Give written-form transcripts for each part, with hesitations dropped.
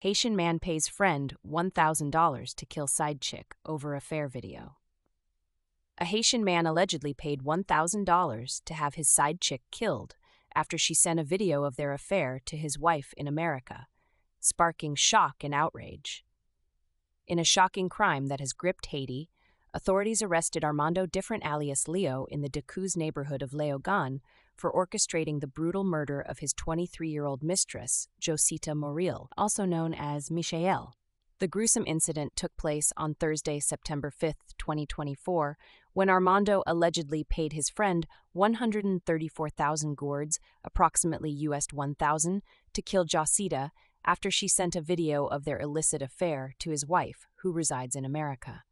Haitian man pays friend $1,000 to kill side chick over affair video. A Haitian man allegedly paid $1,000 to have his side chick killed after she sent a video of their affair to his wife in America, sparking shock and outrage. In a shocking crime that has gripped Haiti, authorities arrested Armando Different alias Leo in the Decouze neighborhood of Léogâne for orchestrating the brutal murder of his 23-year-old mistress, Josita Moril, also known as Michael. The gruesome incident took place on Thursday, September 5, 2024, when Armando allegedly paid his friend 134,000 gourds, approximately US $1,000, to kill Josita after she sent a video of their illicit affair to his wife, who resides in America.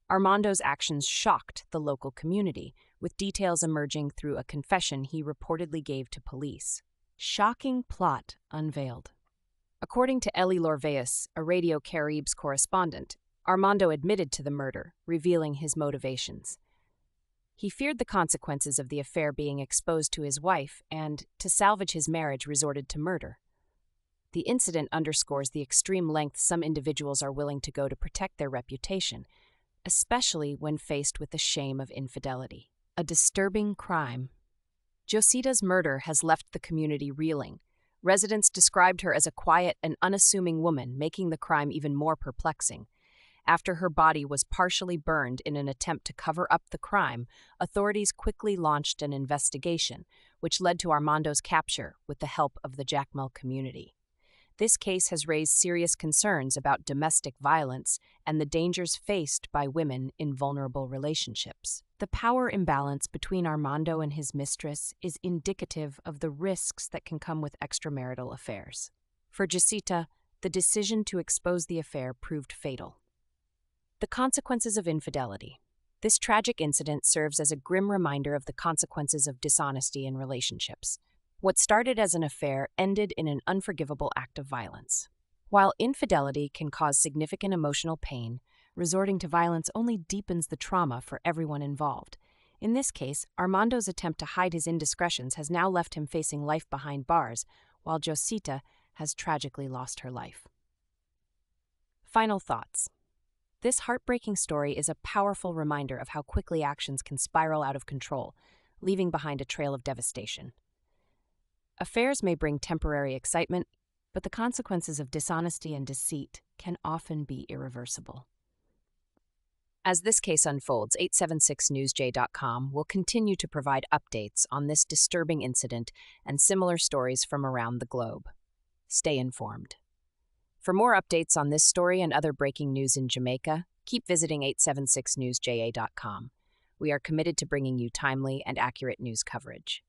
Armando's actions shocked the local community, with details emerging through a confession he reportedly gave to police. Shocking plot unveiled. According to Elie Lorveus, a Radio Caribes correspondent, Armando admitted to the murder, revealing his motivations. He feared the consequences of the affair being exposed to his wife and, to salvage his marriage, resorted to murder. The incident underscores the extreme lengths some individuals are willing to go to protect their reputation, especially when faced with the shame of infidelity. A disturbing crime. Josita's murder has left the community reeling. Residents described her as a quiet and unassuming woman, making the crime even more perplexing. After her body was partially burned in an attempt to cover up the crime, authorities quickly launched an investigation, which led to Armando's capture with the help of the K1ll community. This case has raised serious concerns about domestic violence and the dangers faced by women in vulnerable relationships. The power imbalance between Armando and his mistress is indicative of the risks that can come with extramarital affairs. For Josita, the decision to expose the affair proved fatal. The consequences of infidelity. This tragic incident serves as a grim reminder of the consequences of dishonesty in relationships. What started as an affair ended in an unforgivable act of violence. While infidelity can cause significant emotional pain, resorting to violence only deepens the trauma for everyone involved. In this case, Armando's attempt to hide his indiscretions has now left him facing life behind bars, while Josita has tragically lost her life. Final thoughts. This heartbreaking story is a powerful reminder of how quickly actions can spiral out of control, leaving behind a trail of devastation. Affairs may bring temporary excitement, but the consequences of dishonesty and deceit can often be irreversible. As this case unfolds, 876newsj.com will continue to provide updates on this disturbing incident and similar stories from around the globe. Stay informed. For more updates on this story and other breaking news in Jamaica, keep visiting 876newsja.com. We are committed to bringing you timely and accurate news coverage.